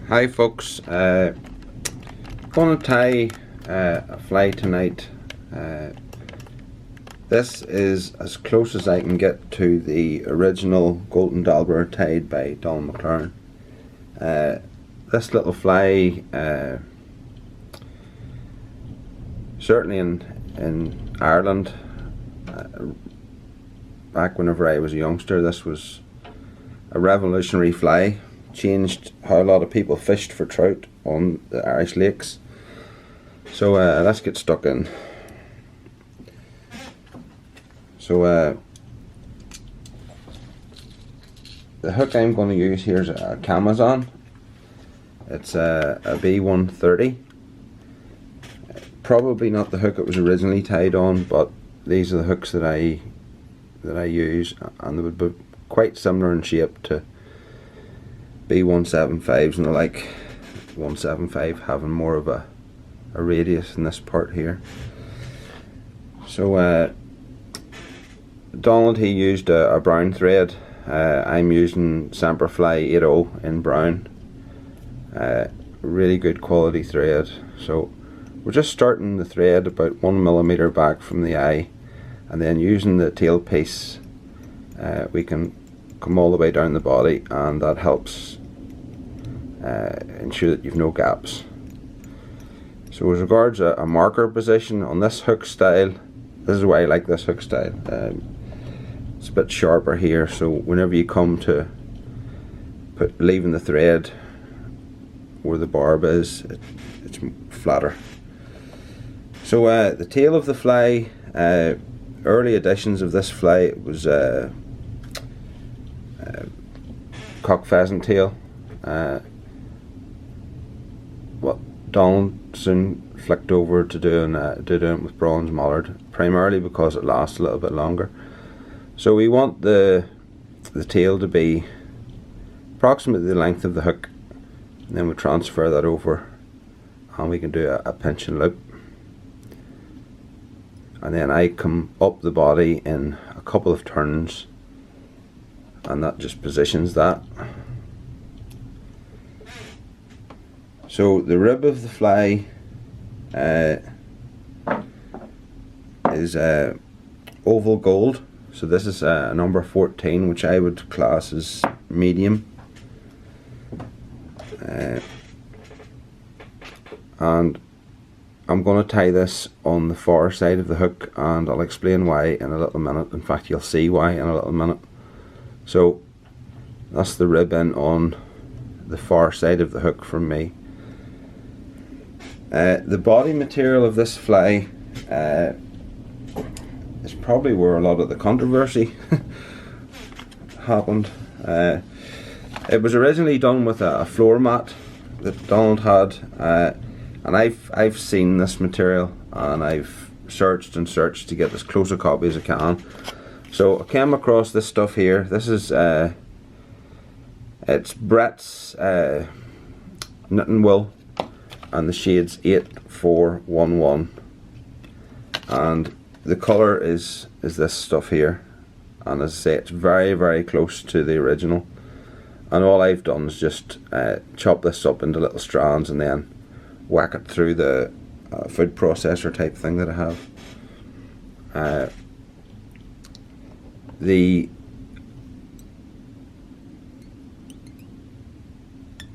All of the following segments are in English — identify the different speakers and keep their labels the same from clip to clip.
Speaker 1: Hi folks, going to tie a fly tonight. This is as close as I can get to the original Golden Dabbler tied by Donald McClearn. This little fly, certainly in Ireland, back whenever I was a youngster, this was a revolutionary fly. Changed how a lot of people fished for trout on the Irish lakes. So let's get stuck in. So the hook I'm going to use here is a Camazon. It's a B130. Probably not the hook it was originally tied on, but these are the hooks that I use, and they would be quite similar in shape to B175s and the like. 175 having more of a radius in this part here. So Donald, he used a brown thread. I'm using Semperfli 80 in brown. Really good quality thread. So we're just starting the thread about 1 millimeter back from the eye, and then using the tail piece we can come all the way down the body, and that helps ensure that you've no gaps. So as regards a marker position on this hook style, this is why I like this hook style. It's a bit sharper here, so whenever you come to leaving the thread where the barb is, it's flatter. So the tail of the fly, early editions of this fly, it was cock pheasant tail. What Donald soon flicked over to doing it with bronze mallard, primarily because it lasts a little bit longer. So we want the tail to be approximately the length of the hook, and then we transfer that over, and we can do a pinch and loop. And then I come up the body in a couple of turns, and that just positions that. So the rib of the fly is oval gold. So this is a number 14, which I would class as medium. And I'm going to tie this on the far side of the hook, and I'll explain why in a little minute. In fact, you'll see why in a little minute. So that's the ribbon on the far side of the hook from me. The body material of this fly is probably where a lot of the controversy happened. It was originally done with a floor mat that Donald had, and I've seen this material, and I've searched and searched to get as close a copy as I can. So I came across this stuff here. This is it's Brett's knitting wool, and the shade's 8411, and the colour is this stuff here, and as I say, it's very, very close to the original. And all I've done is just chop this up into little strands and then whack it through the food processor type thing that I have.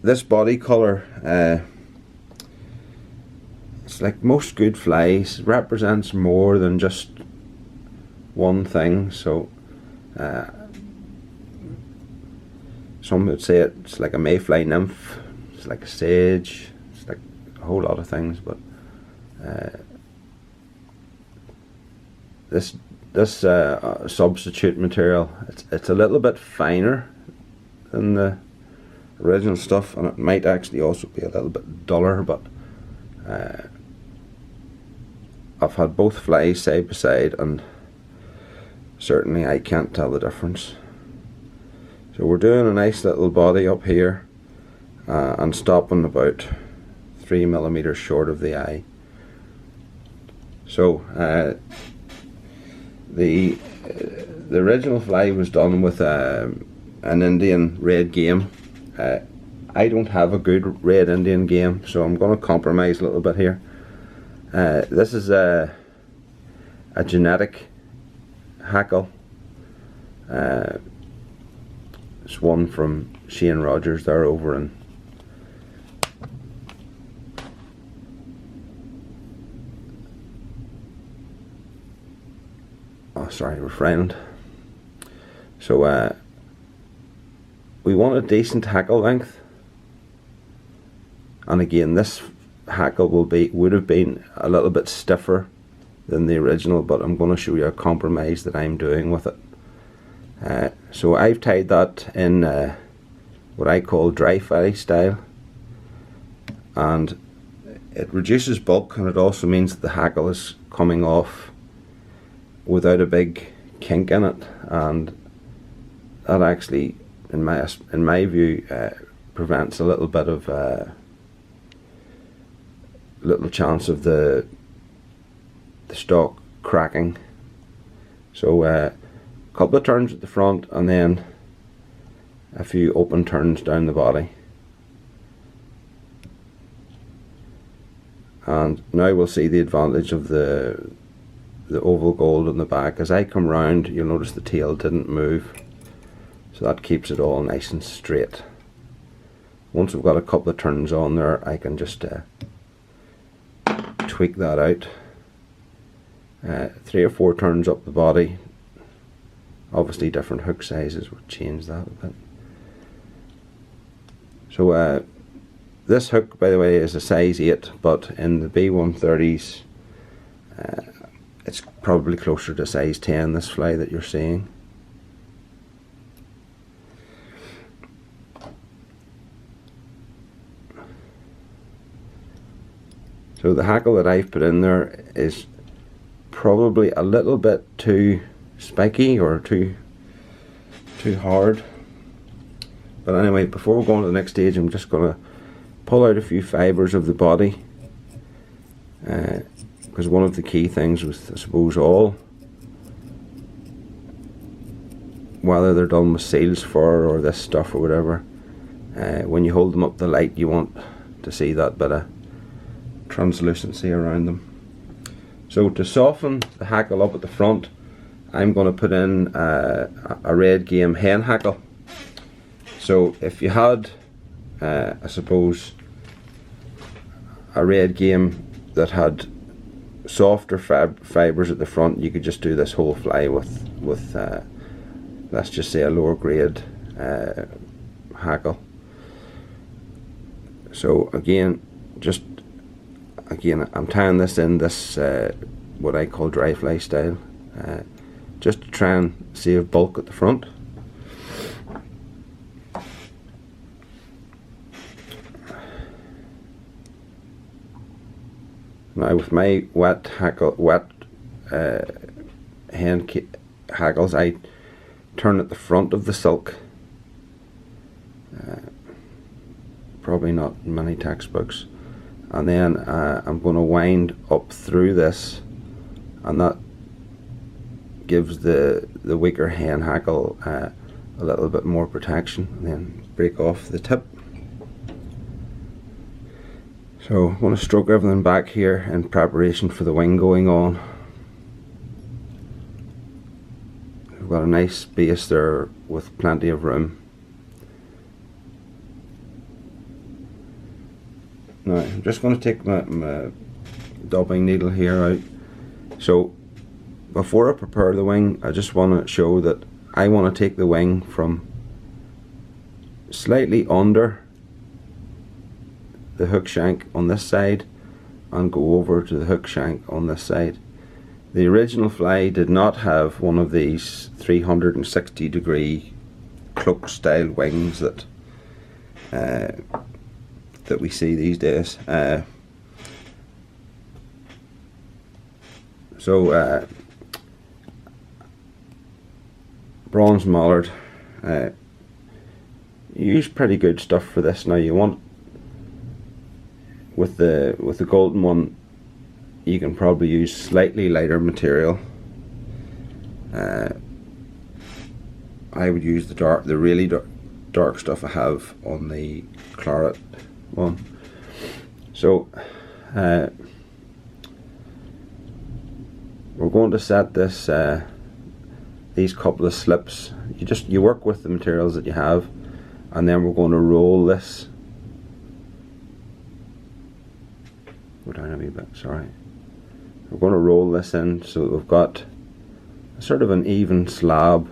Speaker 1: This body colour, it's like most good flies, represents more than just one thing. So some would say it's like a mayfly nymph, it's like a sage, it's like a whole lot of things, but this substitute material, it's a little bit finer than the original stuff, and it might actually also be a little bit duller, but I've had both flies side by side, and certainly I can't tell the difference. So we're doing a nice little body up here, and stopping about 3 millimeters short of the eye. So the original fly was done with an Indian red game. I don't have a good red Indian game, so I'm going to compromise a little bit here. This is a genetic Hackle. It's one from Shane Rogers there over in Refrained. So we want a decent hackle length, and again this hackle would have been a little bit stiffer than the original, but I'm going to show you a compromise that I'm doing with it. So I've tied that in what I call dry filly style, and it reduces bulk, and it also means that the hackle is coming off without a big kink in it, and that actually, in my view, prevents a little bit of little chance of the stock cracking. So a couple of turns at the front and then a few open turns down the body, and now we'll see the advantage of the oval gold on the back. As I come round, you'll notice the tail didn't move, so that keeps it all nice and straight. Once we've got a couple of turns on there, I can just tweak that out. 3 or 4 turns up the body. Obviously different hook sizes would change that a bit. So this hook, by the way, is a size 8, but in the B130s it's probably closer to size 10, this fly that you're seeing. So the hackle that I've put in there is probably a little bit too spiky or too hard. But anyway, before we go on to the next stage, I'm just going to pull out a few fibres of the body, because one of the key things with, I suppose, whether they're done with seals fur or this stuff or whatever, when you hold them up to the light, you want to see that bit of translucency around them. So to soften the hackle up at the front, I'm going to put in a red game hen hackle. So if you had, I suppose, a red game that had softer fibres at the front, you could just do this whole fly with let's just say a lower grade hackle. So again, I'm tying this in this what I call dry fly style, just to try and save bulk at the front. Now with my wet hen hackles, I turn at the front of the silk. Probably not in many textbooks. And then I'm going to wind up through this, and that gives the weaker hen hackle a little bit more protection, and then break off the tip. So I'm going to stroke everything back here in preparation for the wing going on. We've got a nice base there with plenty of room. Now I'm just going to take my dubbing needle here out. So before I prepare the wing, I just want to show that I want to take the wing from slightly under the hook shank on this side and go over to the hook shank on this side. The original fly did not have one of these 360-degree cloak style wings that we see these days. Bronze mallard, you use pretty good stuff for this. Now you want, with the golden one, you can probably use slightly lighter material. I would use the really dark stuff I have on the claret one. So we're going to set this these couple of slips. You work with the materials that you have, and then we're going to roll this. Go down a wee bit, sorry. We're going to roll this in so that we've got sort of an even slab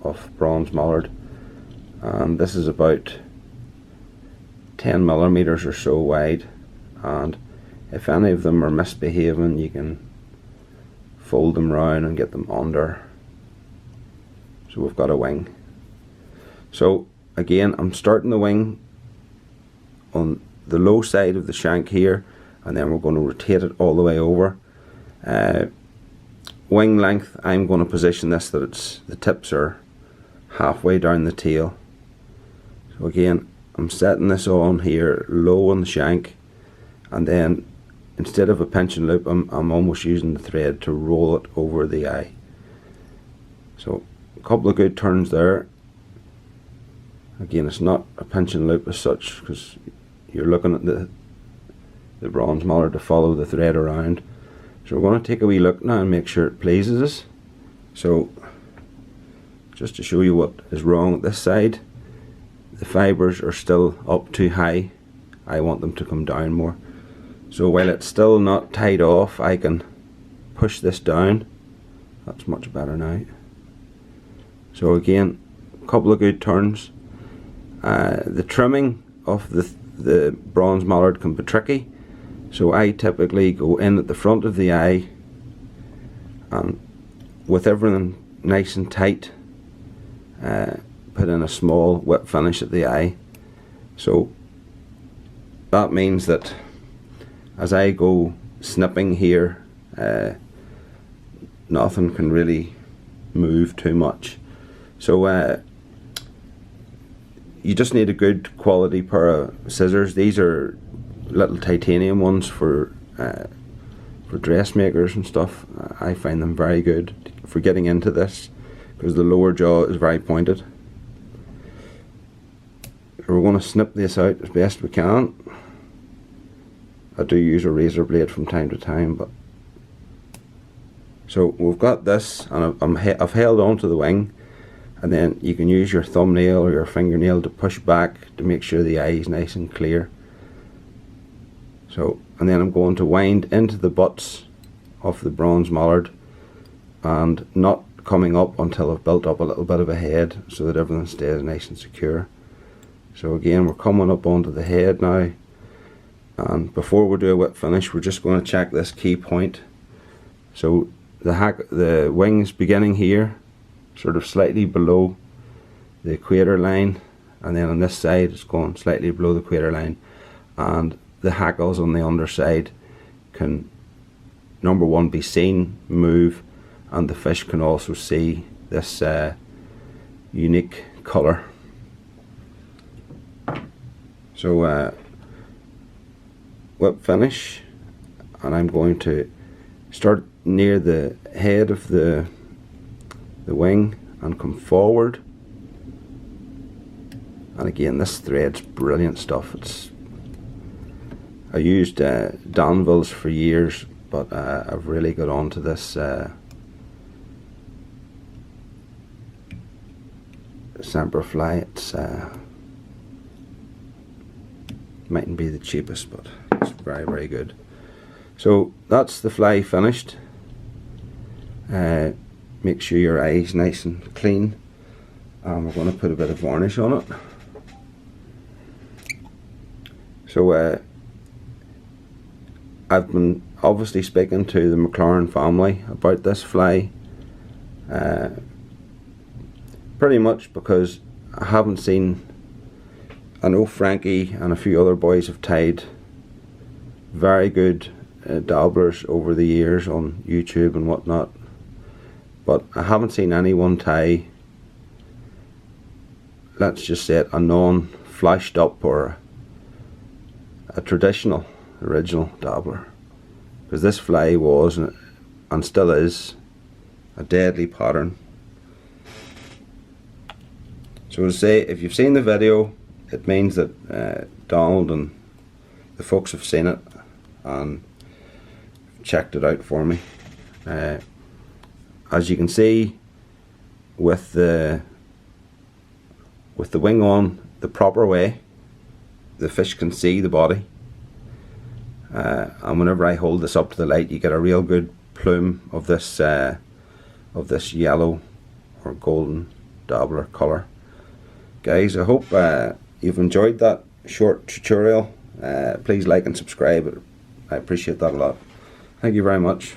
Speaker 1: of bronze mallard, and this is about 10 millimeters or so wide, and if any of them are misbehaving you can fold them round and get them under. So we've got a wing. So again, I'm starting the wing on the low side of the shank here, and then we're going to rotate it all the way over. Wing length, I'm going to position this that the tips are halfway down the tail. So again, I'm setting this on here low on the shank, and then instead of a pinch and loop, I'm almost using the thread to roll it over the eye. So a couple of good turns there. Again, it's not a pinch and loop as such, because you're looking at the bronze mallard to follow the thread around. So we're going to take a wee look now and make sure it pleases us. So just to show you what is wrong at this side, the fibres are still up too high. I want them to come down more. So while it's still not tied off, I can push this down. That's much better now. So again, a couple of good turns. The trimming of the bronze mallard can be tricky, so I typically go in at the front of the eye, and with everything nice and tight, put in a small whip finish at the eye. So that means that as I go snipping here, nothing can really move too much. So you just need a good quality pair of scissors. These are little titanium ones for dressmakers and stuff. I find them very good for getting into this, because the lower jaw is very pointed. We're going to snip this out as best we can. I do use a razor blade from time to time, but so we've got this, and I've held on to the wing, and then you can use your thumbnail or your fingernail to push back to make sure the eye is nice and clear. So, and then I'm going to wind into the butts of the bronze mallard, and not coming up until I've built up a little bit of a head so that everything stays nice and secure. So again, we're coming up onto the head now, and before we do a whip finish, we're just going to check this key point. So the wings beginning here, sort of slightly below the equator line, and then on this side it's going slightly below the equator line, and the hackles on the underside can, number one, be seen move, and the fish can also see this unique colour. So whip finish, and I'm going to start near the head of the wing and come forward. And again, this thread's brilliant stuff. I used Danville's for years, but I've really got onto this Semperfly. It's mightn't be the cheapest, but it's very, very good. So that's the fly finished. Make sure your eye's nice and clean, and we're going to put a bit of varnish on it. So I've been obviously speaking to the McClearn family about this fly, pretty much because I haven't seen, I know Frankie and a few other boys have tied very good dabblers over the years on YouTube and whatnot, but I haven't seen anyone tie, let's just say it, a non-flashed up or a traditional original dabbler, because this fly was and still is a deadly pattern. So to say, if you've seen the video, it means that Donald and the folks have seen it and checked it out for me. As you can see, with the wing on the proper way, the fish can see the body, and whenever I hold this up to the light, you get a real good plume of this yellow or golden dabbler colour. Guys, I hope you've enjoyed that short tutorial. Please like and subscribe. I appreciate that a lot. Thank you very much.